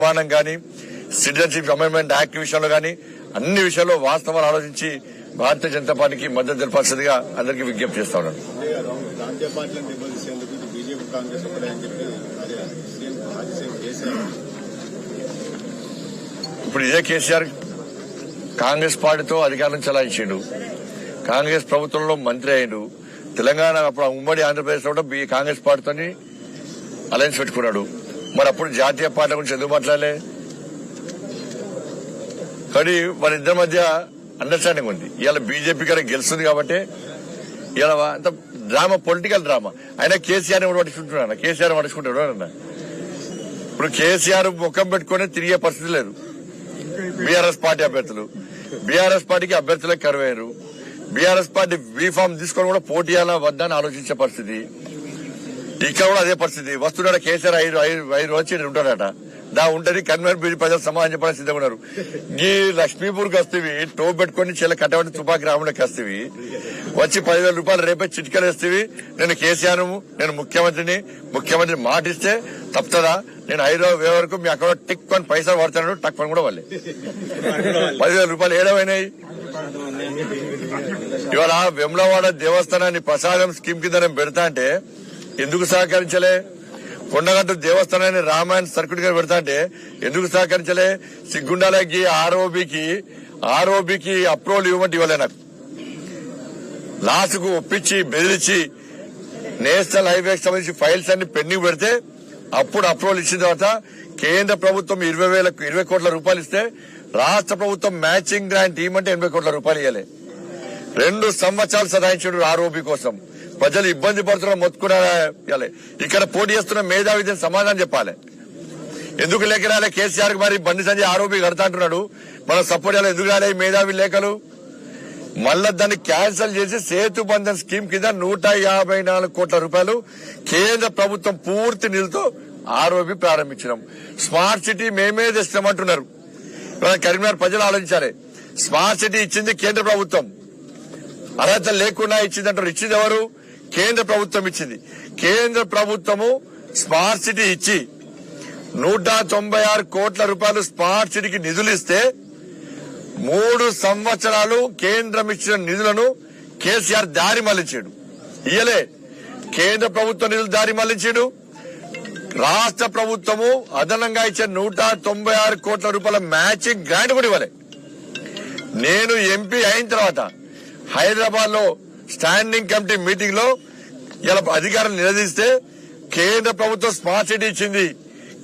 నిర్మాణం కానీ citizenship amendment act విషయంలో కానీ అన్ని విషయాల్లో వాస్తవాలు ఆలోచించి భారతీయ జనతా పార్టీకి మద్దతు తెలపాల్సిందిగా అందరికీ విజ్ఞప్తి చేస్తా ఉన్నాను. ఇప్పుడు ఇదే కేసీఆర్ కాంగ్రెస్ పార్టీతో అధికారం చెలాయించిండు, కాంగ్రెస్ ప్రభుత్వంలో మంత్రి అయ్యిండు, తెలంగాణ అప్పుడు ఉమ్మడి ఆంధ్రప్రదేశ్ లో కూడా కాంగ్రెస్ పార్టీతో అలయన్స్ పెట్టుకున్నాడు. మరి అప్పుడు జాతీయ పార్టీ గురించి ఎందుకు మాట్లాడలే? కానీ వాళ్ళిద్దరి మధ్య అండర్స్టాండింగ్ ఉంది. ఇవాళ బీజేపీ గారికి గెలుస్తుంది కాబట్టి ఇవాళ అంత డ్రామా, పొలిటికల్ డ్రామా. అయినా కేసీఆర్ పట్టించుకుంటున్నా, కేసీఆర్ పట్టించుకుంటాడు అన్న. ఇప్పుడు కేసీఆర్ ముఖం పెట్టుకుని తిరిగే పరిస్థితి లేదు. బీఆర్ఎస్ పార్టీ అభ్యర్థులు, బీఆర్ఎస్ పార్టీకి అభ్యర్థులే కరువయ్యారు. బీఆర్ఎస్ పార్టీ బీఫామ్ తీసుకొని కూడా పోటీ చేయాలా వద్దా అని ఆలోచించే పరిస్థితి. ఇక్కడ కూడా అదే పరిస్థితి. వస్తున్నాడు కేసీఆర్ 5 వచ్చి ఉంటాడట, దా ఉంటది కన్వీనర్ బీజీ ప్రజలు సమాధానం చెప్పడానికి సిద్ధంగా ఉన్నారు. ఈ లక్ష్మీపూర్కి వస్తేవి టో పెట్టుకుని చెల్ల కట్టబడి తుపాకి రాముడికి వస్తేవి వచ్చి 10,000 రూపాయలు రేపే చిటికలు వేస్తేవి. నేను కేసీఆర్, నేను ముఖ్యమంత్రి మాటిస్తే తప్పుతుందా? నేను 5 వరకు మీ అకౌంట్ టిక్ పని పైసలు పడుతున్నాడు, టక్ పని కూడా వాళ్ళే 10,000 రూపాయలు ఏడవైనాయి. ఇవాళ వెమ్లవాడ దేవస్థానాన్ని ప్రసాదం స్కీమ్ కింద నేను పెడతా అంటే ఎందుకు సహకరించలే? కొండగట్టు దేవస్థానాన్ని రామాయణ సర్క్యూట్ గా పెడతా అంటే ఎందుకు సహకరించలే? సిగ్గుండాలకి ఆర్ఓబికి అప్రూవల్ ఇవ్వమంటే ఇవ్వలే. నాకు లాస్ట్ కు ఒప్పించి బెదిరించి నేషనల్ హైవేకి సంబంధించి ఫైల్స్ అన్ని పెండింగ్ పెడితే అప్పుడు అప్రూవల్ ఇచ్చిన తర్వాత కేంద్ర ప్రభుత్వం 20 కోట్ల రూపాయలు ఇస్తే రాష్ట్ర ప్రభుత్వం మ్యాచింగ్ గ్రాంట్ ఇవ్వమంటే 80 కోట్ల రూపాయలు ఇవ్వలే. 2 సంవత్సరాలు సదాయించాడు ఆర్ఓబి కోసం. ప్రజలు ఇబ్బంది పడుతున్న మొత్తుకున్నారా? ఇక్కడ పోటీ చేస్తున్న మేధావి సమాధానం చెప్పాలి. ఎందుకు లేఖ రాలే కేసీఆర్? మరి బండి సంజయ్ ఆరోపి కడతా అంటున్నాడు, మనం సపోర్ట్ చేయాలి. ఎందుకు రాలే మేధావి లేఖలు? మళ్ళా దాన్ని క్యాన్సిల్ చేసి సేతు బంధన్ స్కీమ్ కింద 154 కోట్ల రూపాయలు కేంద్ర ప్రభుత్వం పూర్తి నిధులతో ఆరోపి ప్రారంభించినాం. స్మార్ట్ సిటీ మేమే తెస్తామంటున్నారు. కరీంనగర్ ప్రజలు ఆలోచించాలి. స్మార్ట్ సిటీ ఇచ్చింది కేంద్ర ప్రభుత్వం, అర్హత లేకుండా ఇచ్చిందంటారు. ఇచ్చింది ఎవరు? కేంద్ర ప్రభుత్వం ఇచ్చింది. కేంద్ర ప్రభుత్వము స్మార్ట్ సిటీ ఇచ్చి 196 కోట్ల రూపాయలు స్మార్ట్ సిటీకి నిధులు ఇస్తే 3 సంవత్సరాలు కేంద్రం ఇచ్చిన నిధులను కేసీఆర్ దారి మళ్లించాడు. ఇయలే కేంద్ర ప్రభుత్వ నిధులు దారి మళ్లించాడు. రాష్ట్ర ప్రభుత్వము అదనంగా ఇచ్చే 196 కోట్ల రూపాయల మ్యాచింగ్ గ్రాంట్ కూడా ఇవ్వలే. నేను ఎంపీ అయిన తర్వాత హైదరాబాద్ లో స్టాండింగ్ కమిటీ మీటింగ్ లో ఇలా అధికారులు నిలదీస్తే కేంద్ర ప్రభుత్వం స్మార్ట్ సిటీ ఇచ్చింది,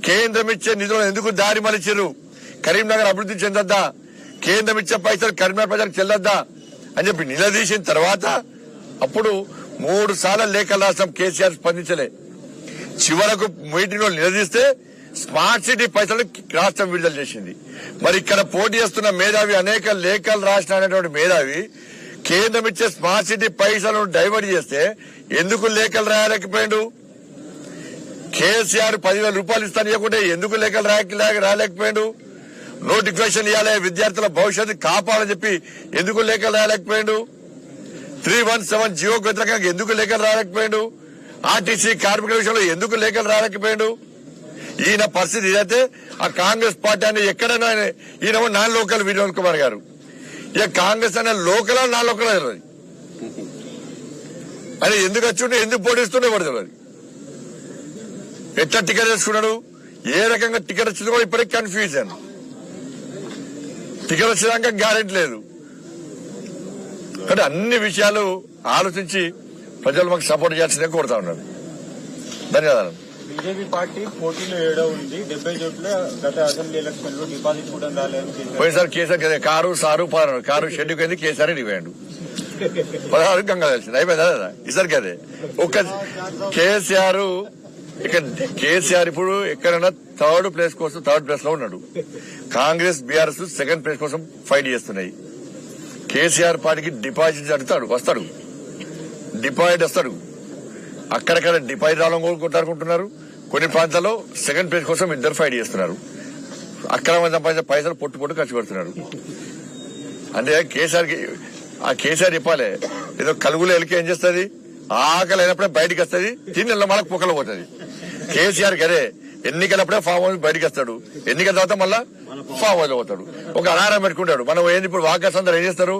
కేంద్రం ఇచ్చే నిధులను ఎందుకు దారి మలిచారు? కరీంనగర్ అభివృద్ధి చెందొద్దా? కేంద్రం ఇచ్చే పైసలు కరీంనగర్ ప్రజలకు చెల్లొద్దా అని చెప్పి నిలదీసిన తర్వాత అప్పుడు 3 సార్లు లేఖలు రాష్ట్రం కేసీఆర్ స్పందించలే. చివరకు మీటింగ్ లో నిలదీస్తే స్మార్ట్ సిటీ పైసలు రాష్ట్రం విడుదల చేసింది. మరి ఇక్కడ పోటీ చేస్తున్న మేధావి అనేక లేఖలు రాసినటువంటి మేధావి కేంద్రం ఇచ్చే స్మార్ట్ సిటీ పైసలను డైవర్ట్ చేస్తే ఎందుకు లేఖలు రాయలేకపోయాడు? కేసీఆర్ 10,000 రూపాయలు ఇస్తాను ఇవ్వకుంటే ఎందుకు లేఖలు రాయలేకపోయాడు? నోటిఫికేషన్ ఇవ్వాలి, విద్యార్థుల భవిష్యత్తు కాపాలని చెప్పి ఎందుకు లేఖలు రాయలేకపోయాడు? 317 జియోకు వ్యతిరేకంగా ఎందుకు లేఖలు రాయలేకపోయాడు? ఆర్టీసీ కార్మికుల విషయంలో ఎందుకు లేఖలు రాయలేకపోయాడు? ఈయన పరిస్థితి ఇదైతే ఆ కాంగ్రెస్ పార్టీ అని ఎక్కడైనా ఈయన నాన్ లోకల్ వినోద్ కుమార్ గారు ఇక కాంగ్రెస్ అనే లోకల్ నా లోకల్ తెలియదు. అని ఎందుకు వచ్చి ఎందుకు పోటీస్తుండే కూడా తెలియదు. ఎట్లా టికెట్ వేసుకున్నాడు, ఏ రకంగా టికెట్ వచ్చిందో కూడా ఇప్పటికి కన్ఫ్యూజన్. టికెట్ వచ్చేదాకా గ్యారెంటీ లేదు. కానీ అన్ని విషయాలు ఆలోచించి ప్రజలు మాకు సపోర్ట్ చేయాల్సిందే కోరుతా ఉన్నారు. ధన్యవాదాలు. బీజేపీ పార్టీ పోటీలో 7వ ఉంది. 70 చోట్ల గత అసెంబ్లీ ఎలక్షన్ లో డిపాజిట్ కూడా రాలేదు. పోయినసారి కేసీఆర్ కదా కారు 16 కారు షెడ్యూల్ కింద కేసీఆర్ డిపోయాడు. 16 గంగా తెలిసింది అయిపోయిందా? ఈసారి కదే ఒక్క కేసీఆర్ ఇప్పుడు ఎక్కడైనా థర్డ్ ప్లేస్ లో ఉన్నాడు. కాంగ్రెస్ బీఆర్ఎస్ సెకండ్ ప్లేస్ కోసం ఫైట్ చేస్తున్నాయి. కేసీఆర్ పార్టీకి డిపాజిట్ వస్తాడు. అక్కడక్కడ డిపాజిట్ రావాలని కొట్టారుకుంటున్నారు. కొన్ని ప్రాంతాల్లో సెకండ్ ప్లేస్ కోసం ఇద్దరు ఫైట్ చేస్తున్నారు. అక్రమ సంపాదించిన పైసలు పొట్టు ఖర్చు పెడుతున్నారు. అంటే కేసీఆర్ చెప్పాలి, ఏదో కలుగులో ఎలికి ఏం చేస్తుంది, ఆకలి అయినప్పుడే బయటకు వస్తుంది, తిన్న మనకు పొక్కలు పోతుంది. కేసీఆర్ గదే ఎన్నికలప్పుడే ఫామ్ హౌస్ బయటకు వస్తాడు, ఎన్నికల తర్వాత మళ్ళా ఫామ్ హౌస్ పోతాడు, ఒక అలారం పెట్టుకుంటాడు. మనం ఏంది ఇప్పుడు వాకర్స్ అందరూ ఏం చేస్తారు,